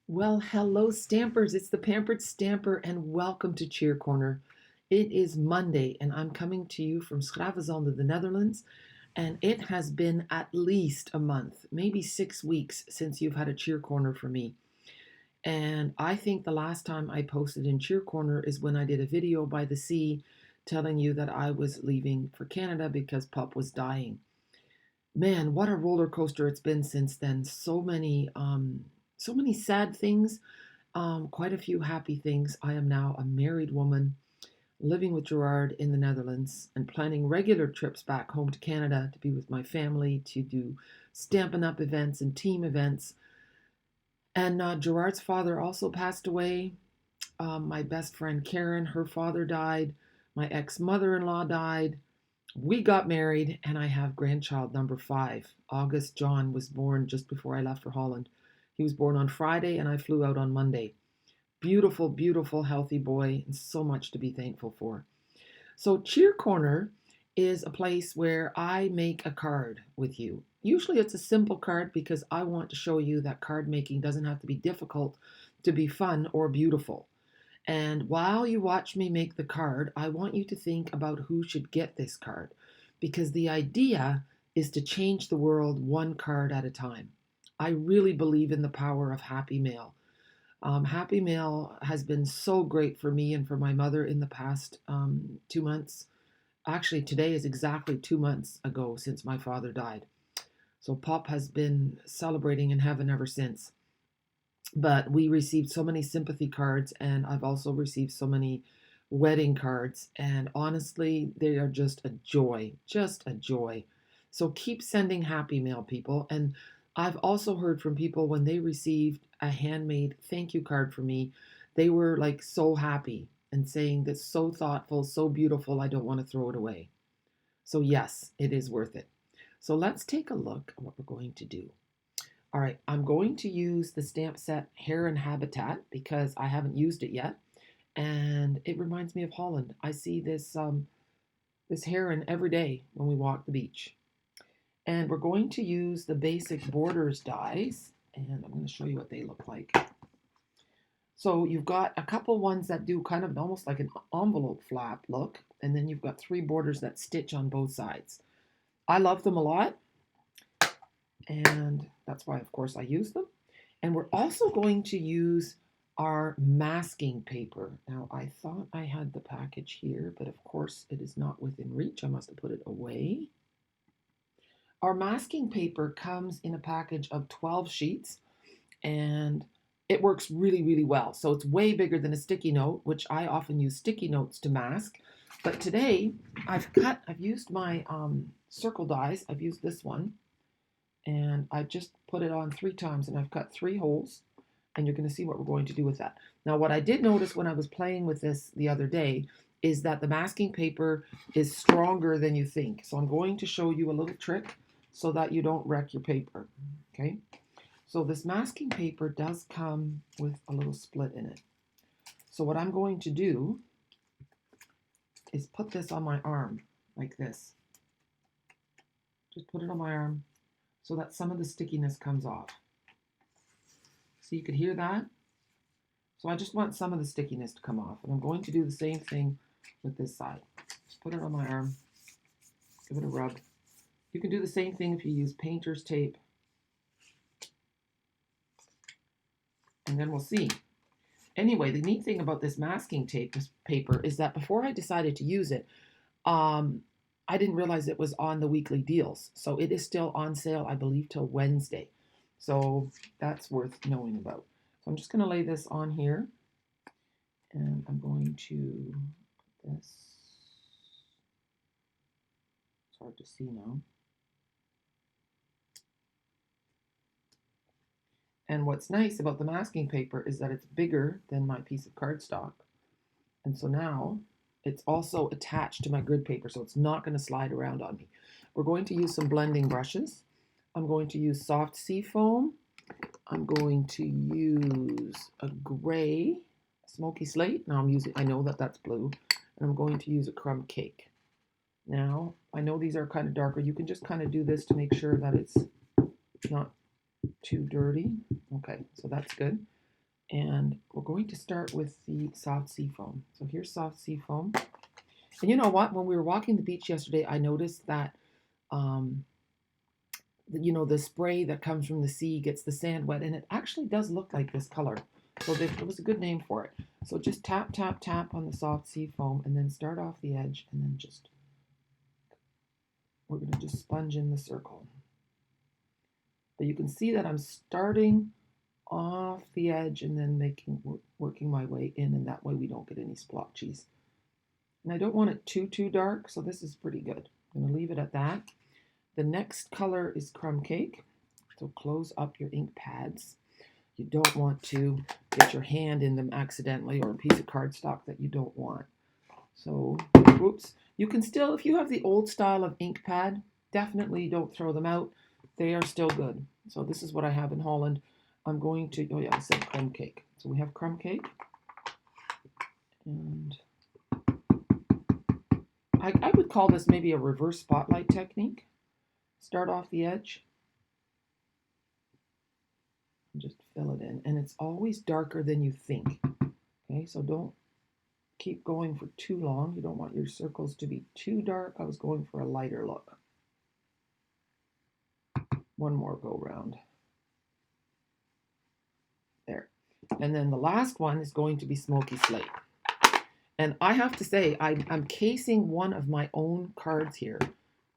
Well, hello, Stampers. It's the Pampered Stamper, and welcome to Cheer Corner. It is Monday, and I'm coming to you from Schravenzande, the Netherlands, and it has been at least a month, maybe 6 weeks, since you've had a Cheer Corner for me. And I think the last time I posted in Cheer Corner is when I did a video by the sea telling you that I was leaving for Canada because Pup was dying. Man, what a roller coaster it's been since then. So many sad things, quite a few happy things. I am now a married woman living with Gerard in the Netherlands and planning regular trips back home to Canada to be with my family, to do Stampin' Up events and team events. And Gerard's father also passed away. My best friend Karen, her father died. My ex mother in law died. We got married, and I have grandchild number 5. August John was born just before I left for Holland. He was born on Friday, and I flew out on Monday. Beautiful, beautiful, healthy boy, and so much to be thankful for. So, Cheer Corner is a place where I make a card with you. Usually, it's a simple card because I want to show you that card making doesn't have to be difficult to be fun or beautiful. And while you watch me make the card, I want you to think about who should get this card because the idea is to change the world one card at a time. I really believe in the power of Happy Mail. Happy Mail has been so great for me and for my mother in the past 2 months. Actually, today is exactly 2 months ago since my father died. So Pop has been celebrating in heaven ever since. But we received so many sympathy cards, and I've also received so many wedding cards. And honestly, they are just a joy, just a joy. So keep sending Happy Mail, people. And I've also heard from people when they received a handmade thank you card from me, they were like so happy and saying that's so thoughtful, so beautiful, I don't want to throw it away. So, yes, it is worth it. So, let's take a look at what we're going to do. All right, I'm going to use the stamp set Heron Habitat because I haven't used it yet, and it reminds me of Holland. I see this heron every day when we walk the beach. And we're going to use the basic borders dies, and I'm going to show you what they look like. So you've got a couple ones that do kind of almost like an envelope flap look, and then you've got 3 borders that stitch on both sides. I love them a lot, and that's why, of course, I use them. And we're also going to use our masking paper. Now, I thought I had the package here, but of course it is not within reach. I must have put it away. Our masking paper comes in a package of 12 sheets, and it works really, really well. So it's way bigger than a sticky note, which I often use sticky notes to mask. But today I've used my circle dies. I've used this one, and I just put it on 3 times, and I've cut 3 holes, and you're going to see what we're going to do with that. Now, what I did notice when I was playing with this the other day is that the masking paper is stronger than you think. So I'm going to show you a little trick so that you don't wreck your paper. Okay, so this masking paper does come with a little split in it. So what I'm going to do is put this on my arm like this. Just put it on my arm so that some of the stickiness comes off. So you could hear that. So I just want some of the stickiness to come off. And I'm going to do the same thing with this side. Just put it on my arm. Give it a rub. You can do the same thing if you use painter's tape. And then we'll see. Anyway, the neat thing about this masking tape paper is that before I decided to use it, I didn't realize it was on the weekly deals. So it is still on sale, I believe, till Wednesday. So that's worth knowing about. So I'm just going to lay this on here. And I'm going to put this. It's hard to see now. And what's nice about the masking paper is that it's bigger than my piece of cardstock. And so now it's also attached to my grid paper, so it's not going to slide around on me. We're going to use some blending brushes. I'm going to use soft sea foam. I'm going to use a gray smoky slate. Now I know that that's blue. And I'm going to use a crumb cake. Now, I know these are kind of darker. You can just kind of do this to make sure that it's not too dirty. Okay, so that's good. And we're going to start with the soft sea foam. So here's soft sea foam. And you know what? When we were walking the beach yesterday, I noticed that, um, the spray that comes from the sea gets the sand wet, and it actually does look like this color. So it was a good name for it. So just tap, tap, tap on the soft sea foam, and then start off the edge, and then we're going to just sponge in the circle. But you can see that I'm starting off the edge and then working my way in, and that way we don't get any splotches. And I don't want it too dark, so this is pretty good. I'm going to leave it at that. The next color is Crumb Cake. So close up your ink pads. You don't want to get your hand in them accidentally, or a piece of cardstock that you don't want. So, oops. You can still, if you have the old style of ink pad, definitely don't throw them out. They are still good. So this is what I have in Holland. I'm going to, oh yeah, I said Crumb Cake. So we have Crumb Cake. And I would call this maybe a reverse spotlight technique. Start off the edge. And just fill it in. And it's always darker than you think. Okay, so don't keep going for too long. You don't want your circles to be too dark. I was going for a lighter look. One more go round. There. And then the last one is going to be Smoky Slate. And I have to say, I'm casing one of my own cards here.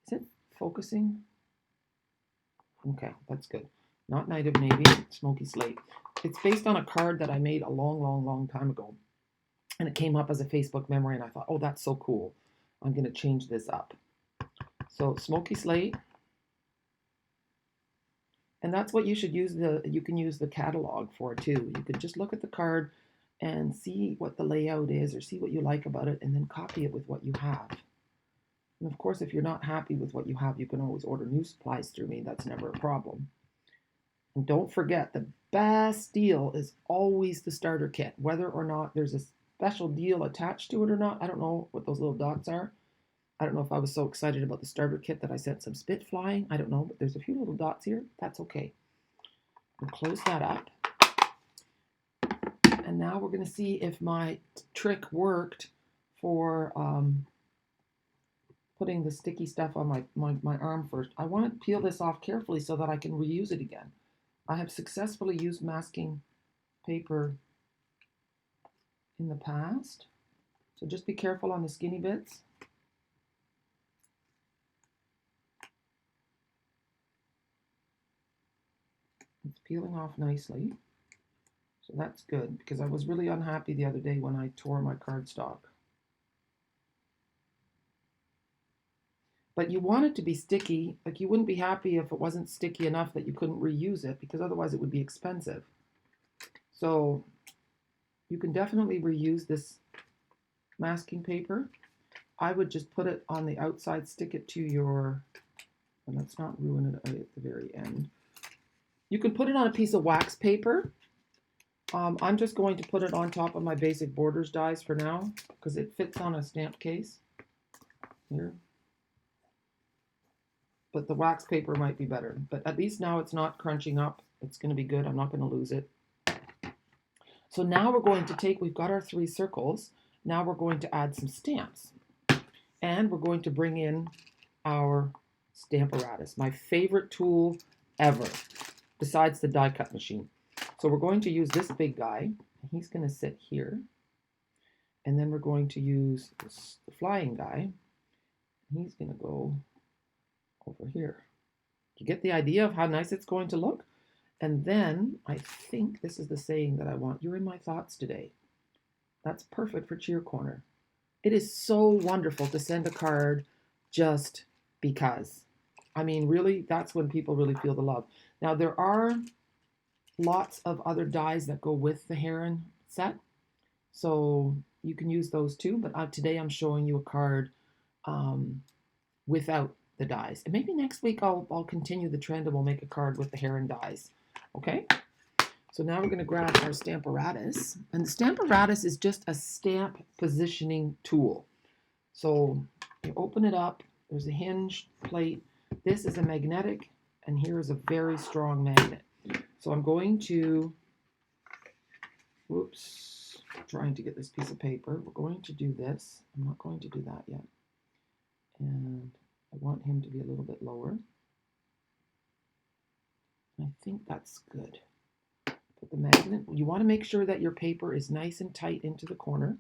Is it focusing? Okay, that's good. Not Knight of Navy, Smoky Slate. It's based on a card that I made a long time ago. And it came up as a Facebook memory, and I thought, oh, that's so cool. I'm going to change this up. So Smoky Slate. And that's what you should use you can use the catalog for too. You could just look at the card and see what the layout is, or see what you like about it, and then copy it with what you have. And of course, if you're not happy with what you have, you can always order new supplies through me. That's never a problem. And don't forget, the best deal is always the starter kit. Whether or not there's a special deal attached to it or not, I don't know what those little dots are. I don't know if I was so excited about the starter kit that I sent some spit flying. I don't know, but there's a few little dots here. That's okay. We'll close that up. And now we're going to see if my trick worked for putting the sticky stuff on my arm first. I want to peel this off carefully so that I can reuse it again. I have successfully used masking paper in the past. So just be careful on the skinny bits. It's peeling off nicely. So that's good, because I was really unhappy the other day when I tore my cardstock. But you want it to be sticky. Like, you wouldn't be happy if it wasn't sticky enough that you couldn't reuse it, because otherwise it would be expensive. So you can definitely reuse this masking paper. I would just put it on the outside, stick it to your, and let's not ruin it at the very end. You can put it on a piece of wax paper. I'm just going to put it on top of my basic borders dies for now, because it fits on a stamp case here. But the wax paper might be better. But at least now it's not crunching up. It's going to be good. I'm not going to lose it. So now we're going to take, we've got our 3 circles. Now we're going to add some stamps. And we're going to bring in our Stamparatus, my favorite tool ever, besides the die cut machine. So we're going to use this big guy. He's going to sit here. And then we're going to use the flying guy. He's going to go over here. You get the idea of how nice it's going to look? And then I think this is the saying that I want. You're in my thoughts today. That's perfect for Cheer Corner. It is so wonderful to send a card just because. I mean, really, that's when people really feel the love. Now, there are lots of other dies that go with the Heron set, so you can use those too. But today I'm showing you a card without the dies. And maybe next week I'll continue the trend and we'll make a card with the Heron dies. Okay? So now we're going to grab our Stamparatus. And the Stamparatus is just a stamp positioning tool. So you open it up. There's a hinge plate. This is a magnetic, and here is a very strong magnet. So I'm going to Whoops, trying to get this piece of paper. We're going to do this. I'm not going to do that yet. And I want him to be a little bit lower. I think that's good. Put the magnet. You want to make sure that your paper is nice and tight into the corner.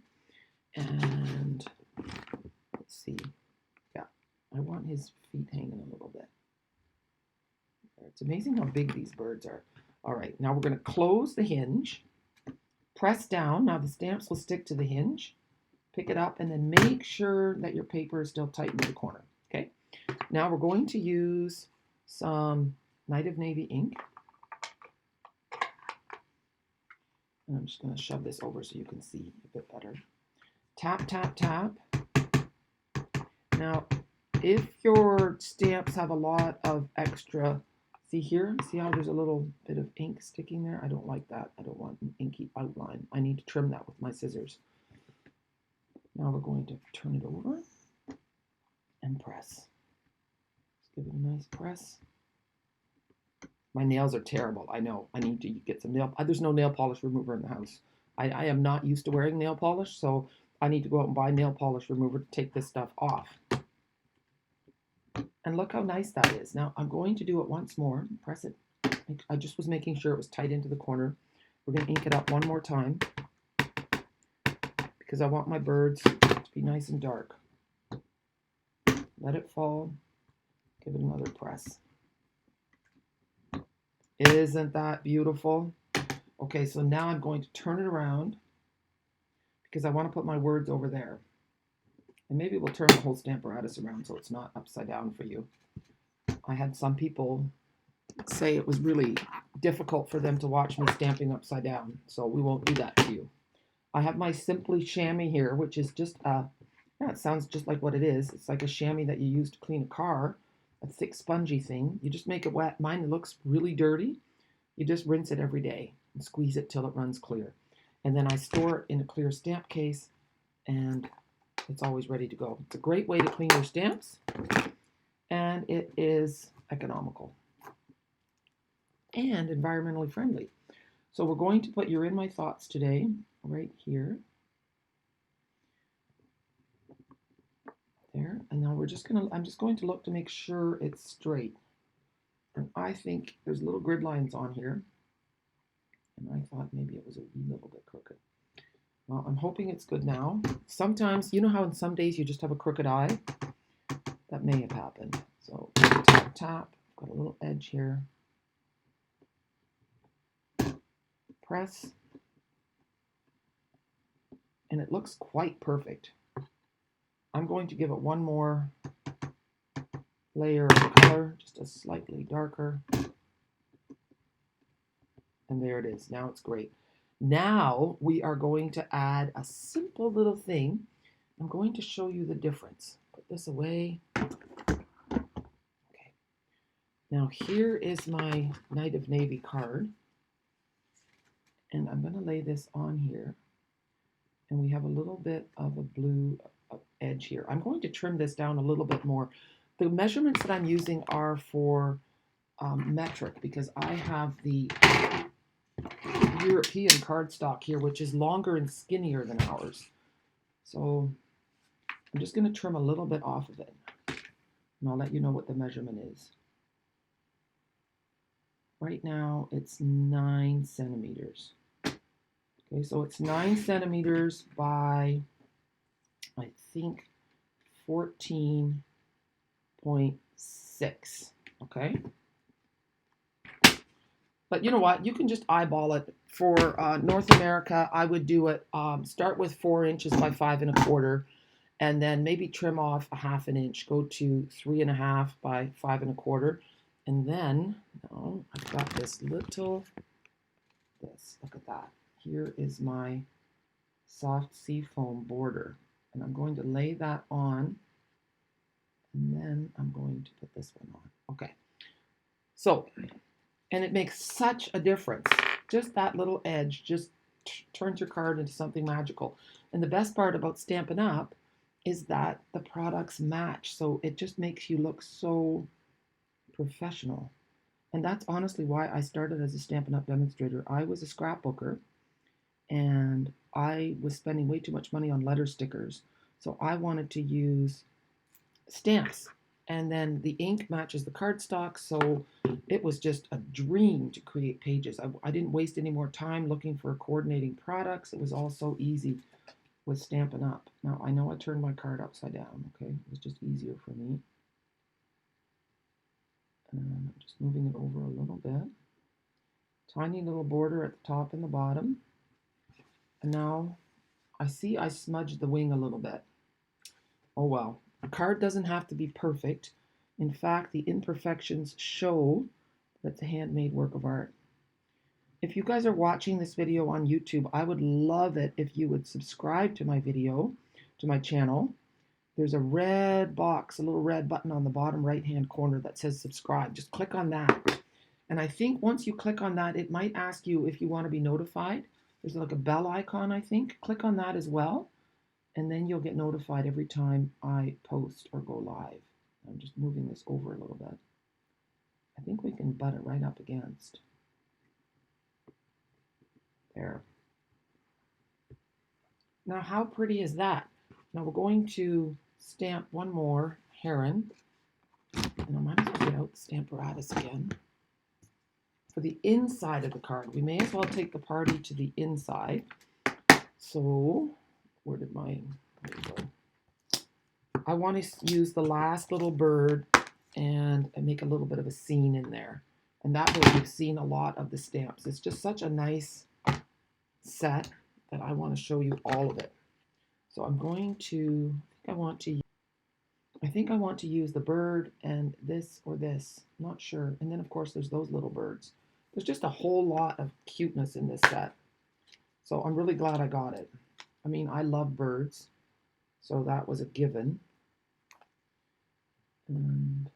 And let's see. Yeah, I want his feet hanging a little bit. It's amazing how big these birds are. All right, now we're going to close the hinge. Press down. Now the stamps will stick to the hinge. Pick it up and then make sure that your paper is still tight in the corner. Okay. Now we're going to use some Night of Navy ink. And I'm just going to shove this over so you can see a bit better. Tap, tap, tap. Now, if your stamps have a lot of extra, see here? See how there's a little bit of ink sticking there? I don't like that. I don't want an inky outline. I need to trim that with my scissors. Now we're going to turn it over and press. Just give it a nice press. My nails are terrible. I know. I need to get some nail. There's no nail polish remover in the house. I am not used to wearing nail polish, so I need to go out and buy nail polish remover to take this stuff off. And look how nice that is. Now I'm going to do it once more. Press it. I just was making sure it was tight into the corner. We're going to ink it up one more time because I want my birds to be nice and dark. Let it fall. Give it another press. Isn't that beautiful? Okay, so now I'm going to turn it around because I want to put my words over there. And maybe we'll turn the whole Stamparatus around so it's not upside down for you. I had some people say it was really difficult for them to watch me stamping upside down, so we won't do that to you. I have my Simply Chamois here, which is just it sounds just like what it is. It's like a chamois that you use to clean a car, a thick spongy thing. You just make it wet. Mine looks really dirty. You just rinse it every day and squeeze it till it runs clear. And then I store it in a clear stamp case, and it's always ready to go. It's a great way to clean your stamps, and it is economical and environmentally friendly. So we're going to put You're in My Thoughts today right here. There. And now I'm just going to look to make sure it's straight. And I think there's little grid lines on here. And I thought maybe it was a wee little bit crooked. Well, I'm hoping it's good now. Sometimes, you know how in some days you just have a crooked eye? That may have happened. So tap, tap. Got a little edge here. Press. And it looks quite perfect. I'm going to give it one more layer of color, just a slightly darker. And there it is. Now it's great. Now we are going to add a simple little thing. I'm going to show you the difference. Put this away. Okay. Now here is my Night of Navy card. And I'm going to lay this on here. And we have a little bit of a blue edge here. I'm going to trim this down a little bit more. The measurements that I'm using are for metric because I have the European cardstock here, which is longer and skinnier than ours. So I'm just going to trim a little bit off of it, and I'll let you know what the measurement is. Right now it's 9 centimeters. Okay, so it's 9 centimeters by, I think, 14.6. Okay. But you know what? You can just eyeball it. For North America, I would do it, start with 4 inches by 5 1/4, and then maybe trim off a 1/2 inch. Go to 3 1/2 by 5 1/4. And then, I've got this. Look at that. Here is my soft sea foam border. And I'm going to lay that on. And then I'm going to put this one on. Okay. So, and it makes such a difference. Just that little edge just turns your card into something magical. And the best part about Stampin' Up! Is that the products match. So it just makes you look so professional. And that's honestly why I started as a Stampin' Up! Demonstrator. I was a scrapbooker. and I was spending way too much money on letter stickers. So I wanted to use stamps. And then the ink matches the cardstock, so it was just a dream to create pages. I didn't waste any more time looking for coordinating products. It was all so easy with Stampin' Up. Now, I know I turned my card upside down, okay? It was just easier for me. And I'm just moving it over a little bit. Tiny little border at the top and the bottom. And now I see I smudged the wing a little bit. Oh well. A card doesn't have to be perfect. In fact, the imperfections show that it's a handmade work of art. If you guys are watching this video on YouTube, I would love it if you would subscribe to my video, to my channel. There's a red box, a little red button on the bottom right-hand corner that says subscribe. Just click on that. And I think once you click on that, it might ask you if you want to be notified. There's like a bell icon, I think. Click on that as well. And then you'll get notified every time I post or go live. I'm just moving this over a little bit. I think we can butt it right up against. There. Now, how pretty is that? Now we're going to stamp one more heron. And I might as well get out the Stamparatus again. For the inside of the card, we may as well take the party to the inside. So, where did mine go? I want to use the last little bird and make a little bit of a scene in there. And that way you've seen a lot of the stamps. It's just such a nice set that I want to show you all of it. So I'm going to, I think I want to use the bird and this or this, not sure. And then of course there's those little birds. There's just a whole lot of cuteness in this set. So I'm really glad I got it. I mean, I love birds, so that was a given. And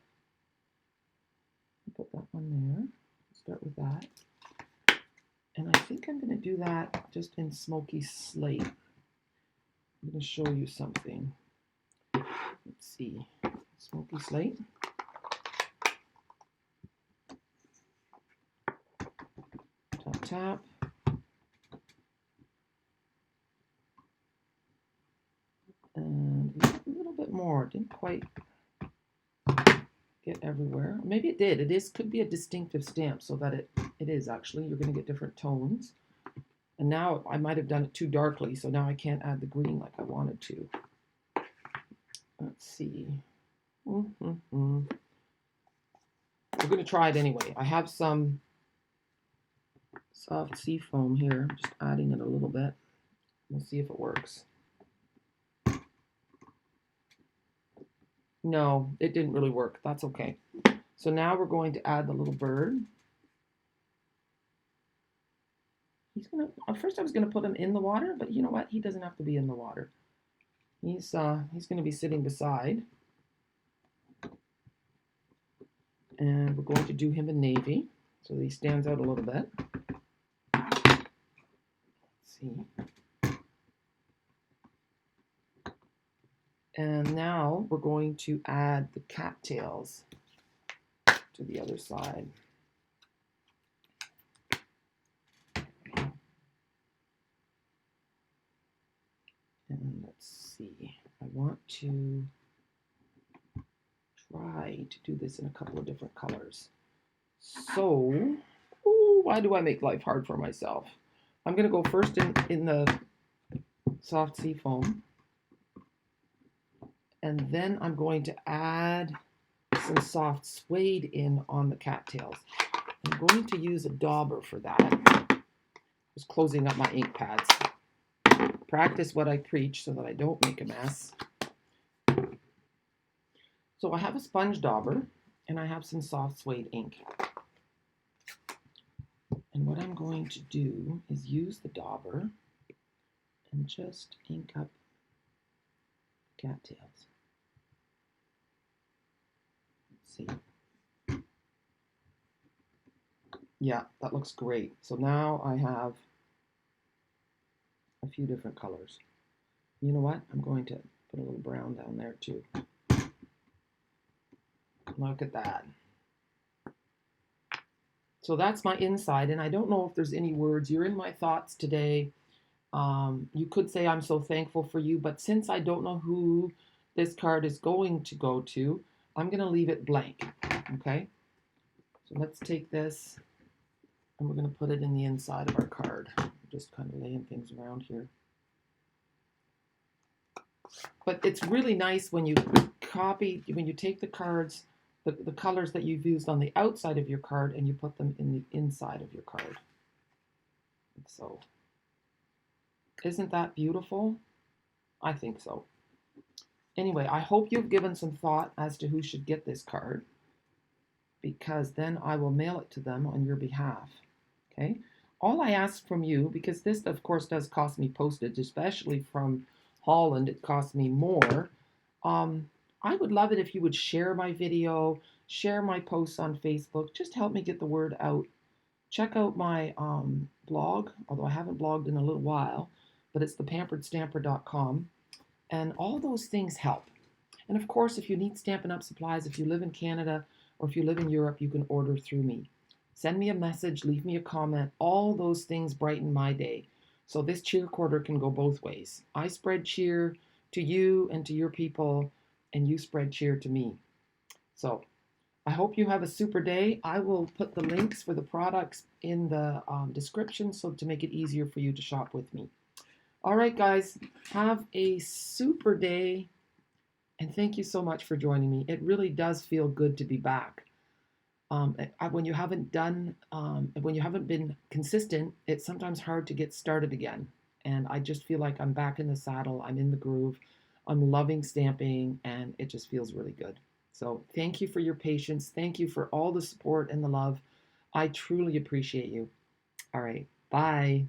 put that one there. Start with that. And I think I'm going to do that just in smoky slate. I'm going to show you something. Let's see. Smoky slate. Tap, tap. And a little bit more. Didn't quite get everywhere. Maybe it did. Could be a distinctive stamp so that it is actually. You're going to get different tones. And now I might have done it too darkly, so now I can't add the green like I wanted to. Let's see. We're going to try it anyway. I have some soft sea foam here. I'm just adding it a little bit. We'll see if it works. No, it didn't really work. That's okay. So now we're going to add the little bird. First I was gonna put him in the water, but you know what? He doesn't have to be in the water. He's gonna be sitting beside. And we're going to do him in navy, so that he stands out a little bit. Let's see. And now we're going to add the cattails to the other side. And let's see, I want to try to do this in a couple of different colors. So, why do I make life hard for myself? I'm going to go first in the soft sea foam. And then I'm going to add some soft suede in on the cattails. I'm going to use a dauber for that. Just closing up my ink pads. Practice what I preach so that I don't make a mess. So I have a sponge dauber and I have some soft suede ink. And what I'm going to do is use the dauber and just ink up cattails. See. Yeah, that looks great. So now I have a few different colors. You know what? I'm going to put a little brown down there too. Look at that. So that's my inside, and I don't know if there's any words. You're in my thoughts today. You could say I'm so thankful for you, but since I don't know who this card is going to go to, I'm going to leave it blank. Okay? So let's take this and we're going to put it in the inside of our card. Just kind of laying things around here. But it's really nice when you take the cards, the colors that you've used on the outside of your card, and you put them in the inside of your card. So, isn't that beautiful? I think so. Anyway, I hope you've given some thought as to who should get this card, because then I will mail it to them on your behalf. Okay? All I ask from you, because this, of course, does cost me postage, especially from Holland, it costs me more. I would love it if you would share my video, share my posts on Facebook. Just help me get the word out. Check out my blog, although I haven't blogged in a little while, but it's thepamperedstamper.com. And all those things help. And of course, if you need Stampin' Up! Supplies, if you live in Canada or if you live in Europe, you can order through me. Send me a message, leave me a comment. All those things brighten my day. So this cheer quarter can go both ways. I spread cheer to you and to your people, and you spread cheer to me. So I hope you have a super day. I will put the links for the products in the description so to make it easier for you to shop with me. All right, guys, have a super day, and thank you so much for joining me. It really does feel good to be back. When you haven't been consistent, it's sometimes hard to get started again. And I just feel like I'm back in the saddle. I'm in the groove. I'm loving stamping, and it just feels really good. So thank you for your patience. Thank you for all the support and the love. I truly appreciate you. All right, bye.